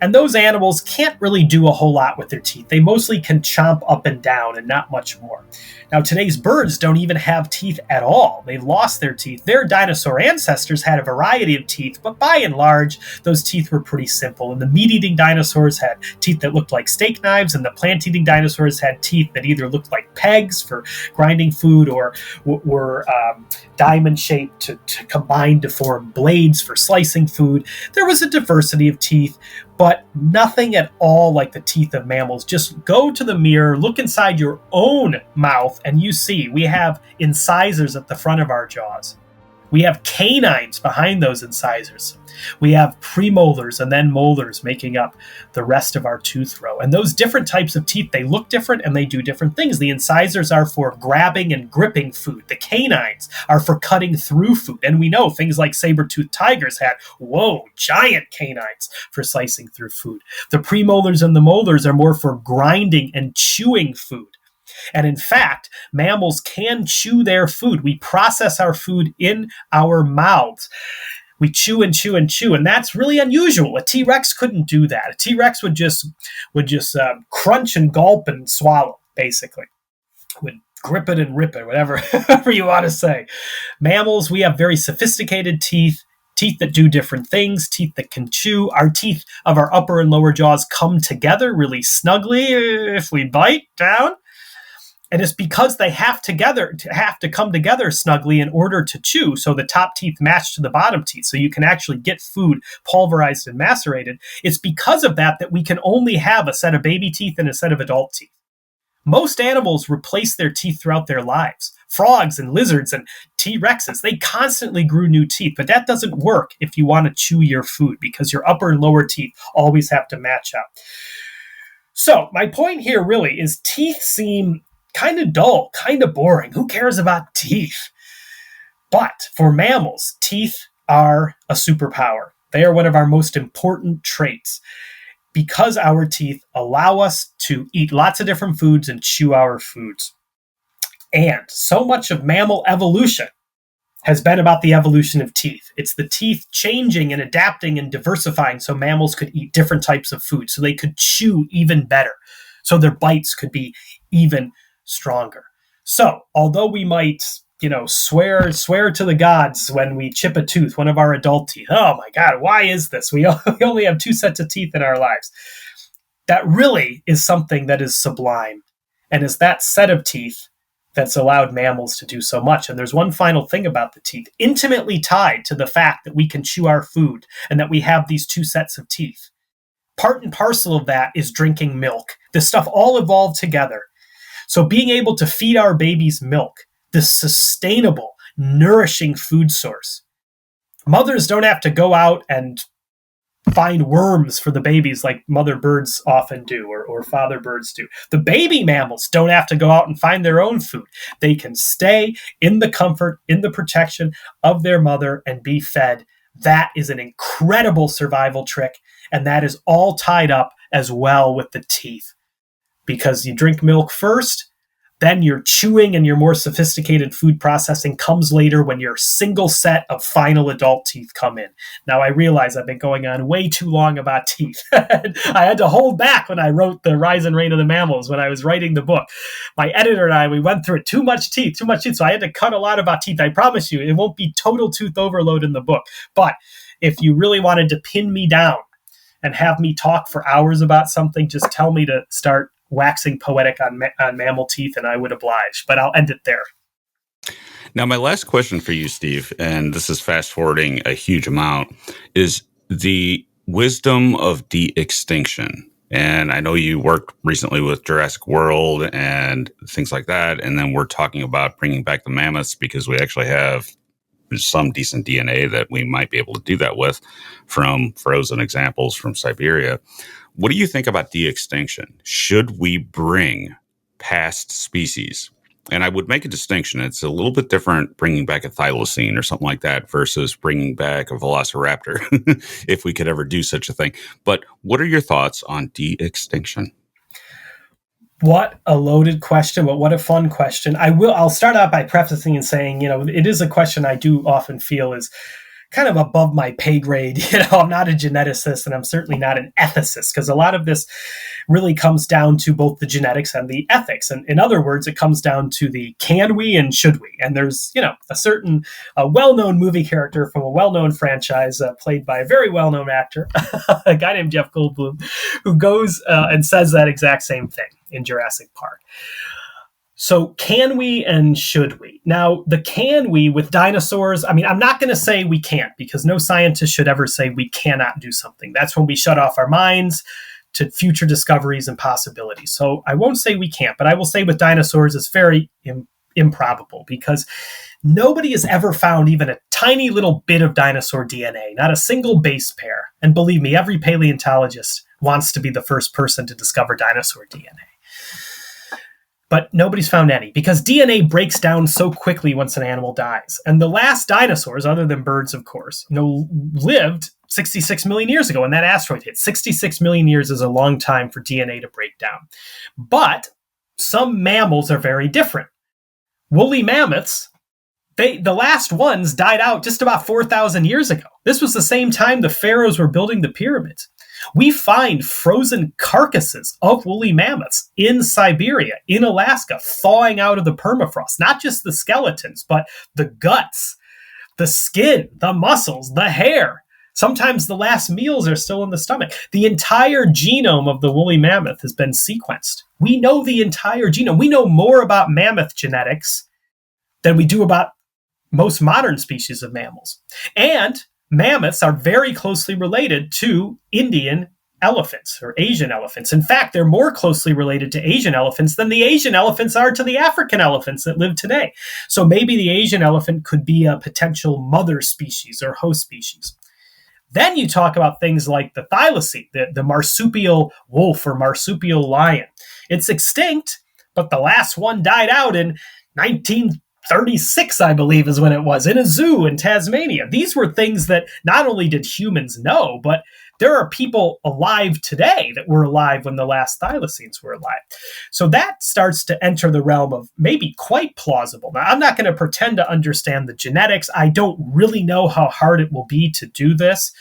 And those animals can't really do a whole lot with their teeth. They mostly can chomp up and down and not much more. Now, today's birds don't even have teeth at all. They've lost their teeth. Their dinosaur ancestors had a variety of teeth, but by and large, those teeth were pretty simple. And the meat-eating dinosaurs had teeth that looked like steak knives, and the plant-eating dinosaurs had teeth that either looked like pegs for grinding food or were diamond-shaped to combine to form blades for slicing food. There was a diversity of teeth, but nothing at all like the teeth of mammals. Just go to the mirror, look inside your own mouth, and you see we have incisors at the front of our jaws. We have canines behind those incisors. We have premolars and then molars making up the rest of our tooth row. And those different types of teeth, they look different and they do different things. The incisors are for grabbing and gripping food. The canines are for cutting through food. And we know things like saber-toothed tigers had, giant canines for slicing through food. The premolars and the molars are more for grinding and chewing food. And in fact, mammals can chew their food. We process our food in our mouths. We chew and chew and chew, and that's really unusual. A T-Rex couldn't do that. A T-Rex would just crunch and gulp and swallow, basically. Would grip it and rip it, whatever you want to say. Mammals, we have very sophisticated teeth that do different things, teeth that can chew. Our teeth of our upper and lower jaws come together really snugly if we bite down. And it's because they have to come together snugly in order to chew, so the top teeth match to the bottom teeth, so you can actually get food pulverized and macerated. It's because of that we can only have a set of baby teeth and a set of adult teeth. Most animals replace their teeth throughout their lives. Frogs and lizards and T-Rexes, they constantly grew new teeth, but that doesn't work if you want to chew your food because your upper and lower teeth always have to match up. So my point here really is teeth seem kind of dull, kind of boring. Who cares about teeth? But for mammals, teeth are a superpower. They are one of our most important traits because our teeth allow us to eat lots of different foods and chew our foods. And so much of mammal evolution has been about the evolution of teeth. It's the teeth changing and adapting and diversifying so mammals could eat different types of food, so they could chew even better, so their bites could be even stronger. So, although we might, swear to the gods when we chip a tooth, one of our adult teeth, oh my God, why is this? We only have 2 sets of teeth in our lives. That really is something that is sublime, and is that set of teeth that's allowed mammals to do so much. And there's one final thing about the teeth, intimately tied to the fact that we can chew our food and that we have these 2 sets of teeth. Part and parcel of that is drinking milk. This stuff all evolved together. So being able to feed our babies milk, this sustainable, nourishing food source. Mothers don't have to go out and find worms for the babies like mother birds often do or father birds do. The baby mammals don't have to go out and find their own food. They can stay in the comfort, in the protection of their mother and be fed. That is an incredible survival trick, and that is all tied up as well with the teeth. Because you drink milk first, then your chewing and your more sophisticated food processing comes later when your single set of final adult teeth come in. Now, I realize I've been going on way too long about teeth. I had to hold back when I wrote The Rise and Reign of the Mammals, when I was writing the book. My editor and I, we went through it. Too much teeth. So I had to cut a lot about teeth. I promise you, it won't be total tooth overload in the book. But if you really wanted to pin me down and have me talk for hours about something, just tell me to start waxing poetic on mammal teeth, and I would oblige. But I'll end it there. Now, my last question for you, Steve, and this is fast forwarding a huge amount, is the wisdom of de-extinction. And I know you worked recently with Jurassic World and things like that. And then we're talking about bringing back the mammoths because we actually have some decent DNA that we might be able to do that with from frozen examples from Siberia. What do you think about de-extinction? Should we bring past species? And I would make a distinction. It's a little bit different bringing back a thylacine or something like that versus bringing back a velociraptor, if we could ever do such a thing. But what are your thoughts on de-extinction? What a loaded question, but what a fun question. I'll start out by prefacing and saying, it is a question I do often feel is kind of above my pay grade. I'm not a geneticist, and I'm certainly not an ethicist, because a lot of this really comes down to both the genetics and the ethics. And in other words, it comes down to the can we and should we. And there's, a certain well-known movie character from a well-known franchise played by a very well-known actor, a guy named Jeff Goldblum, who goes and says that exact same thing in Jurassic Park. So can we and should we? Now, the can we with dinosaurs, I'm not going to say we can't, because no scientist should ever say we cannot do something. That's when we shut off our minds to future discoveries and possibilities. So I won't say we can't, but I will say with dinosaurs, it's very improbable, because nobody has ever found even a tiny little bit of dinosaur DNA, not a single base pair. And believe me, every paleontologist wants to be the first person to discover dinosaur DNA. But nobody's found any, because DNA breaks down so quickly once an animal dies. And the last dinosaurs, other than birds, of course, lived 66 million years ago when that asteroid hit. 66 million years is a long time for DNA to break down. But some mammals are very different. Woolly mammoths, the last ones died out just about 4,000 years ago. This was the same time the pharaohs were building the pyramids. We find frozen carcasses of woolly mammoths in Siberia, in Alaska, thawing out of the permafrost. Not just the skeletons, but the guts, the skin, the muscles, the hair. Sometimes the last meals are still in the stomach. The entire genome of the woolly mammoth has been sequenced. We know the entire genome. We know more about mammoth genetics than we do about most modern species of mammals. And mammoths are very closely related to Indian elephants or Asian elephants. In fact, they're more closely related to Asian elephants than the Asian elephants are to the African elephants that live today. So maybe the Asian elephant could be a potential mother species or host species. Then you talk about things like the thylacine, the marsupial wolf or marsupial lion. It's extinct, but the last one died out in 1936, I believe is when it was, in a zoo in Tasmania. These were things that not only did humans know, but there are people alive today that were alive when the last thylacines were alive. So that starts to enter the realm of maybe quite plausible. Now, I'm not going to pretend to understand the genetics. I don't really know how hard it will be to do this.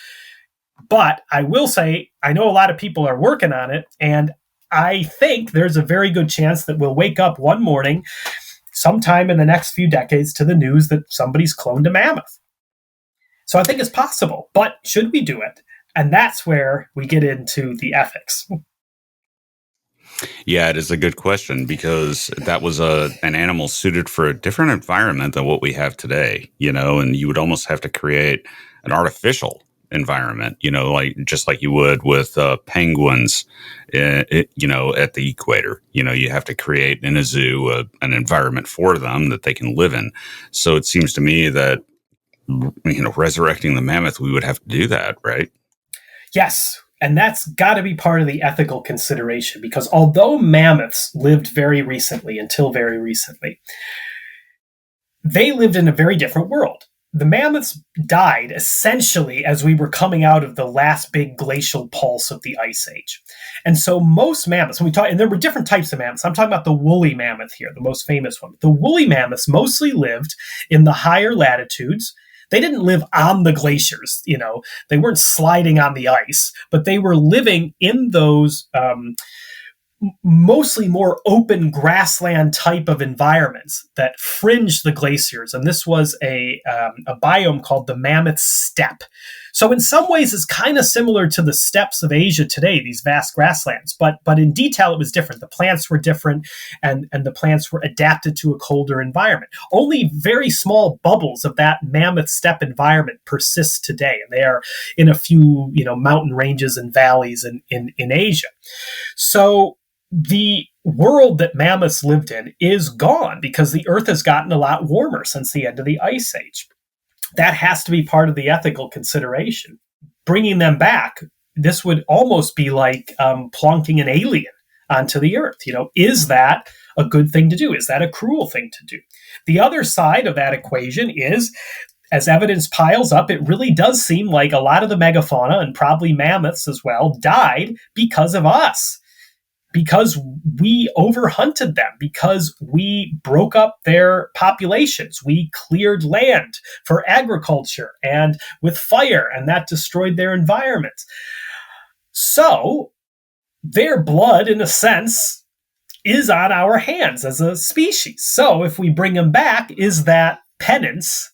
But I will say, I know a lot of people are working on it, and I think there's a very good chance that we'll wake up one morning sometime in the next few decades to the news that somebody's cloned a mammoth. So I think it's possible, but should we do it? And that's where we get into the ethics. Yeah, it is a good question, because that was an animal suited for a different environment than what we have today, and you would almost have to create an artificial environment, just like you would with penguins, at the equator. You have to create in a zoo an environment for them that they can live in. So it seems to me that, resurrecting the mammoth, we would have to do that, right? Yes, and that's got to be part of the ethical consideration, because although mammoths lived until very recently, they lived in a very different world. The mammoths died essentially as we were coming out of the last big glacial pulse of the Ice Age. And so most mammoths, and there were different types of mammoths. I'm talking about the woolly mammoth here, the most famous one. The woolly mammoths mostly lived in the higher latitudes. They didn't live on the glaciers, they weren't sliding on the ice, but they were living in those mostly more open grassland type of environments that fringe the glaciers. And this was a biome called the Mammoth Steppe. So in some ways, it's kind of similar to the steppes of Asia today, these vast grasslands. But in detail, it was different. The plants were different, and the plants were adapted to a colder environment. Only very small bubbles of that Mammoth Steppe environment persist today, and they are in a few mountain ranges and valleys in Asia. So the world that mammoths lived in is gone because the Earth has gotten a lot warmer since the end of the Ice Age. That has to be part of the ethical consideration. Bringing them back, this would almost be like plonking an alien onto the Earth. Is that a good thing to do? Is that a cruel thing to do? The other side of that equation is, as evidence piles up, it really does seem like a lot of the megafauna, and probably mammoths as well, died because of us. because we overhunted them, because we broke up their populations. We cleared land for agriculture and with fire, and that destroyed their environments. So their blood, in a sense, is on our hands as a species. So if we bring them back, is that penance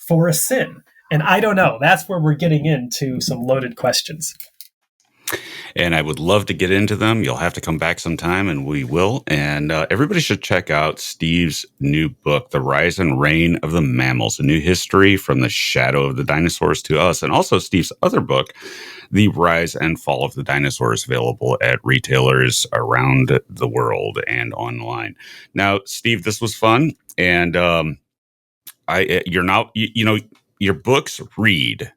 for a sin? And I don't know. That's where we're getting into some loaded questions. And I would love to get into them. You'll have to come back sometime, and we will. And everybody should check out Steve's new book, The Rise and Reign of the Mammals, a new history from the shadow of the dinosaurs to us. And also Steve's other book, The Rise and Fall of the Dinosaurs, available at retailers around the world and online. Now, Steve, this was fun. And your books read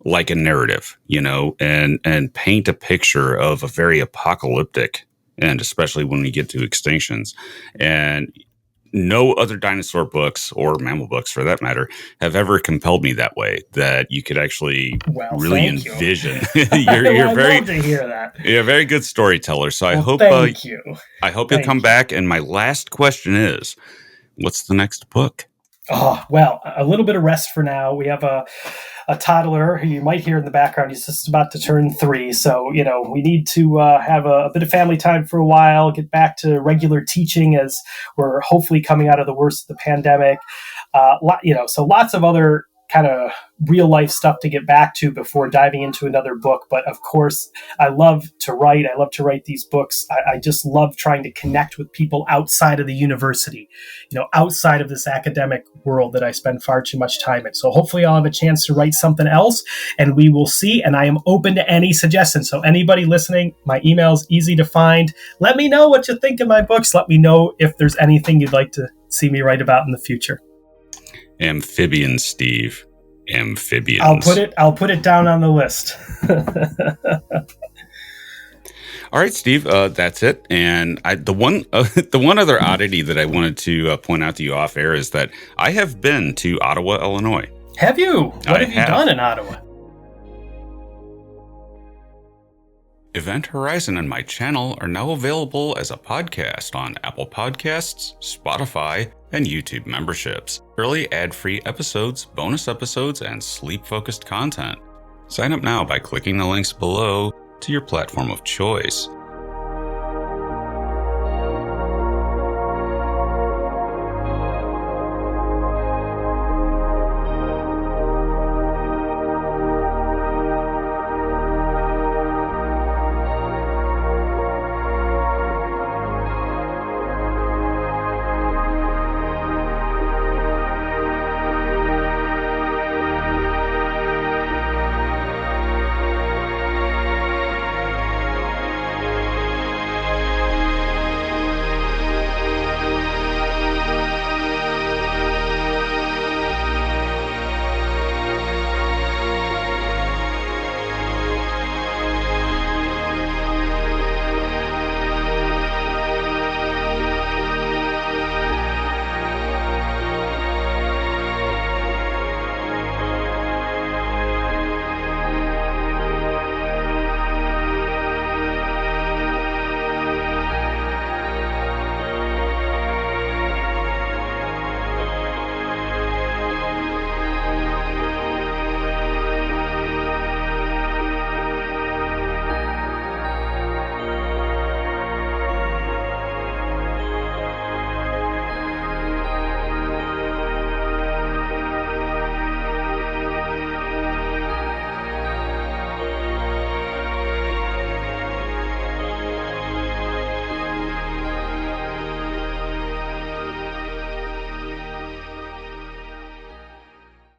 like a narrative, and paint a picture of a very apocalyptic, and especially when we get to extinctions. And no other dinosaur books, or mammal books for that matter, have ever compelled me that way, that you could actually really envision. You're very, love to hear that. You're a very good storyteller. So I hope you'll come back. And my last question is, what's the next book? Oh, well, a little bit of rest for now. We have a toddler who you might hear in the background. He's just about to turn 3. So, we need to have a bit of family time for a while, get back to regular teaching as we're hopefully coming out of the worst of the pandemic. So lots of other kind of real life stuff to get back to before diving into another book. But of course, I love to write. I love to write these books. I just love trying to connect with people outside of the university, outside of this academic world that I spend far too much time in. So hopefully I'll have a chance to write something else, and we will see. And I am open to any suggestions. So anybody listening, my email is easy to find. Let me know what you think of my books. Let me know if there's anything you'd like to see me write about in the future. Amphibians, Steve. Amphibians. I'll put it down on the list. All right, Steve. That's it. And the one other oddity that I wanted to point out to you off air is that I have been to Ottawa, Illinois. Have you? What have you done in Ottawa? Event Horizon and my channel are now available as a podcast on Apple Podcasts, Spotify, and YouTube memberships. Early ad-free episodes, bonus episodes, and sleep-focused content. Sign up now by clicking the links below to your platform of choice.